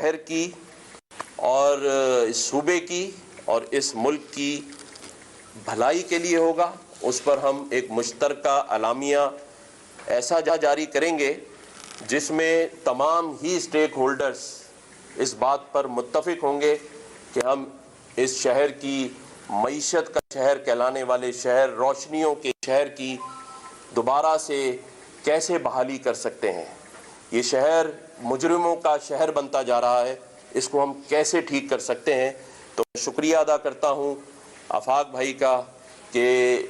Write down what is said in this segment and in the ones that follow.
شہر کی اور اس صوبے کی اور اس ملک کی بھلائی کے لیے ہوگا، اس پر ہم ایک مشترکہ اعلامیہ ایسا جاری کریں گے جس میں تمام ہی اسٹیک ہولڈرز اس بات پر متفق ہوں گے کہ ہم اس شہر کی معیشت کا شہر کہلانے والے شہر، روشنیوں کے شہر کی دوبارہ سے کیسے بحالی کر سکتے ہیں۔ یہ شہر مجرموں کا شہر بنتا جا رہا ہے، اس کو ہم کیسے ٹھیک کر سکتے ہیں۔ تو شکریہ ادا کرتا ہوں آفاق بھائی کا کہ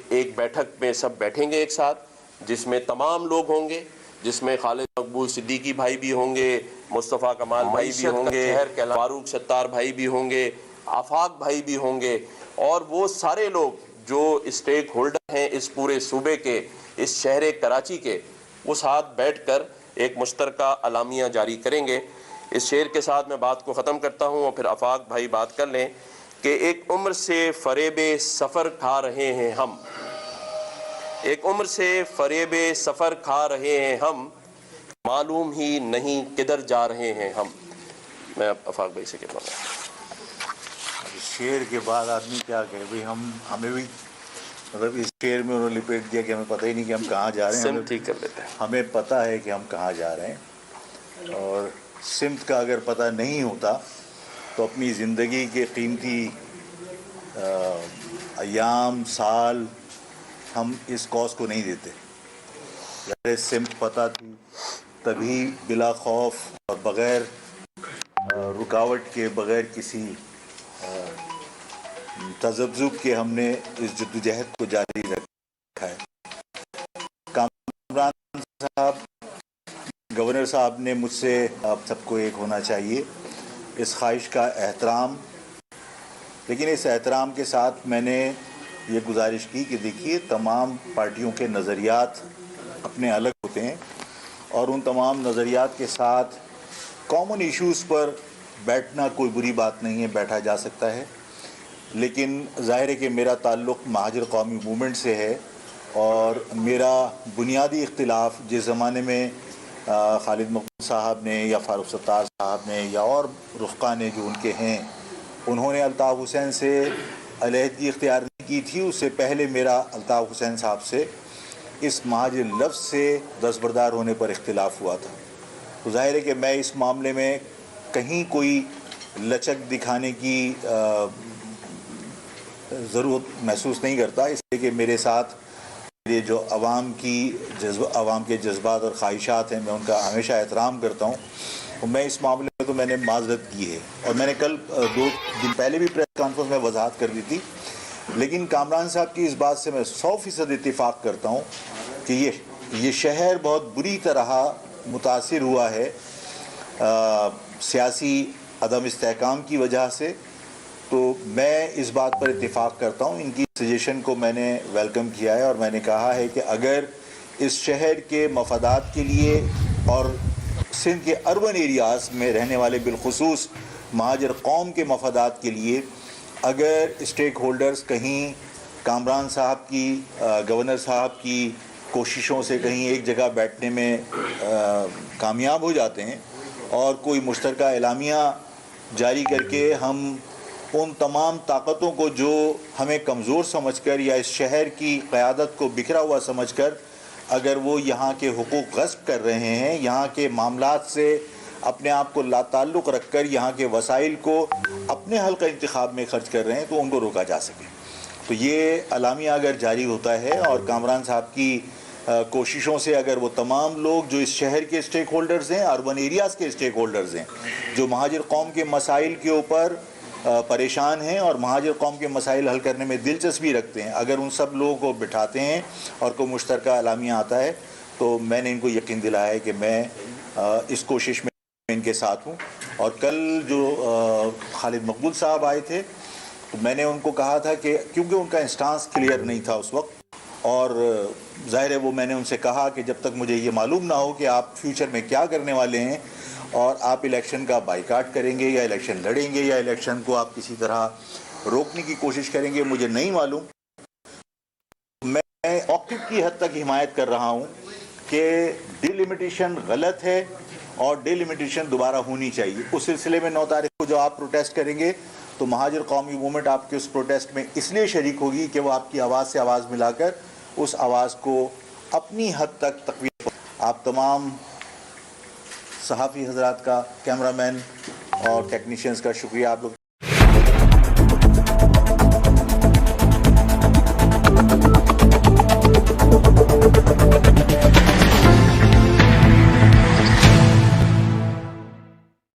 ایک بیٹھک میں سب بیٹھیں گے ایک ساتھ، جس میں تمام لوگ ہوں گے، جس میں خالد مقبول صدیقی بھائی بھی ہوں گے، مصطفیٰ کمال بھائی بھی ہوں گے، فاروق ستار بھائی بھی ہوں گے، آفاق بھائی بھی ہوں گے، اور وہ سارے لوگ جو اسٹیک ہولڈر ہیں اس پورے صوبے کے، اس شہر کراچی کے، وہ ساتھ بیٹھ کر ایک مشترکہ اعلامیہ جاری کریں گے۔ اس شعر کے ساتھ میں بات کو ختم کرتا ہوں اور پھر آفاق بھائی بات کر لیں کہ ایک عمر سے فریب سفر کھا رہے ہیں ہم، ایک عمر سے فریب سفر کھا رہے ہیں ہم، معلوم ہی نہیں کدھر جا رہے ہیں ہم۔ میں آفاق بھائی سے کہتا ہوں، شعر کے بعد آدمی کیا کہے بھائی، ہمیں بھی مطلب اس شعر میں انہوں نے لپیٹ دیا کہ ہمیں پتہ ہی نہیں کہ ہم کہاں جا رہے ہیں۔ سمت ٹھیک کر لیتے ہیں۔ ہمیں پتہ ہے کہ ہم کہاں جا رہے ہیں، اور سمت کا اگر پتہ نہیں ہوتا تو اپنی زندگی کے قیمتی ایام، سال ہم اس کاز کو نہیں دیتے۔ اگر سمت پتہ تھی تبھی بلا خوف اور بغیر رکاوٹ کے، بغیر کسی تذبذب کے ہم نے اس جدوجہد کو جاری رکھا ہے۔ کامران صاحب، گورنر صاحب نے مجھ سے آپ سب کو ایک ہونا چاہیے اس خواہش کا احترام، لیکن اس احترام کے ساتھ میں نے یہ گزارش کی کہ دیکھیے تمام پارٹیوں کے نظریات اپنے الگ ہوتے ہیں، اور ان تمام نظریات کے ساتھ کامن ایشوز پر بیٹھنا کوئی بری بات نہیں ہے، بیٹھا جا سکتا ہے۔ لیکن ظاہر ہے کہ میرا تعلق مہاجر قومی موومنٹ سے ہے، اور میرا بنیادی اختلاف جس زمانے میں خالد مقبول صاحب نے یا فاروق ستار صاحب نے یا اور رفقا نے جو ان کے ہیں، انہوں نے الطاف حسین سے علیحدگی اختیار نہیں کی تھی، اس سے پہلے میرا الطاف حسین صاحب سے اس مہاجر لفظ سے دستبردار ہونے پر اختلاف ہوا تھا۔ تو ظاہر ہے کہ میں اس معاملے میں کہیں کوئی لچک دکھانے کی ضرورت محسوس نہیں کرتا، اس لیے کہ میرے ساتھ یہ جو عوام کے جذبات اور خواہشات ہیں، میں ان کا ہمیشہ احترام کرتا ہوں۔ اور میں اس معاملے میں تو میں نے معذرت کی ہے، اور میں نے کل 2 دن پہلے بھی پریس کانفرنس میں وضاحت کر دی تھی، لیکن کامران صاحب کی اس بات سے میں 100% اتفاق کرتا ہوں کہ یہ شہر بہت بری طرح متاثر ہوا ہے سیاسی عدم استحکام کی وجہ سے۔ تو میں اس بات پر اتفاق کرتا ہوں، ان کی سجیشن کو میں نے ویلکم کیا ہے، اور میں نے کہا ہے کہ اگر اس شہر کے مفادات کے لیے اور سندھ کے اربن ایریاز میں رہنے والے بالخصوص مہاجر قوم کے مفادات کے لیے اگر اسٹیک ہولڈرز کہیں کامران صاحب کی، گورنر صاحب کی کوششوں سے کہیں ایک جگہ بیٹھنے میں کامیاب ہو جاتے ہیں اور کوئی مشترکہ اعلامیہ جاری کر کے ہم ان تمام طاقتوں کو جو ہمیں کمزور سمجھ کر یا اس شہر کی قیادت کو بکھرا ہوا سمجھ کر اگر وہ یہاں کے حقوق غصب کر رہے ہیں، یہاں کے معاملات سے اپنے آپ کو لا تعلق رکھ کر یہاں کے وسائل کو اپنے حلقہ انتخاب میں خرچ کر رہے ہیں، تو ان کو روکا جا سکے۔ تو یہ اعلامیہ اگر جاری ہوتا ہے اور کامران صاحب کی کوششوں سے اگر وہ تمام لوگ جو اس شہر کے اسٹیک ہولڈرز ہیں، اربن ایریاز کے اسٹیک ہولڈرز ہیں، جو مہاجر قوم کے مسائل کے اوپر پریشان ہیں اور مہاجر قوم کے مسائل حل کرنے میں دلچسپی رکھتے ہیں، اگر ان سب لوگوں کو بٹھاتے ہیں اور کوئی مشترکہ اعلامیہ آتا ہے، تو میں نے ان کو یقین دلایا ہے کہ میں اس کوشش میں ان کے ساتھ ہوں۔ اور کل جو خالد مقبول صاحب آئے تھے، تو میں نے ان کو کہا تھا کہ کیونکہ ان کا انسٹانس کلیئر نہیں تھا اس وقت، اور ظاہر ہے وہ میں نے ان سے کہا کہ جب تک مجھے یہ معلوم نہ ہو کہ آپ فیوچر میں کیا کرنے والے ہیں اور آپ الیکشن کا بائیکاٹ کریں گے یا الیکشن لڑیں گے یا الیکشن کو آپ کسی طرح روکنے کی کوشش کریں گے، مجھے نہیں معلوم۔ میں موقف کی حد تک حمایت کر رہا ہوں کہ ڈیلیمیٹیشن غلط ہے، اور ڈیلیمیٹیشن دوبارہ ہونی چاہیے. اس سلسلے میں 9 تاریخ کو جو آپ پروٹیسٹ کریں گے تو مہاجر قومی موومنٹ آپ کے اس پروٹیسٹ میں اس لیے شریک ہوگی کہ وہ آپ کی آواز سے آواز ملا کر اس آواز کو اپنی حد تک تقویت. آپ تمام صحافی حضرات کا، کیمرہ مین اور ٹیکنیشینز کا شکریہ. آپ لوگ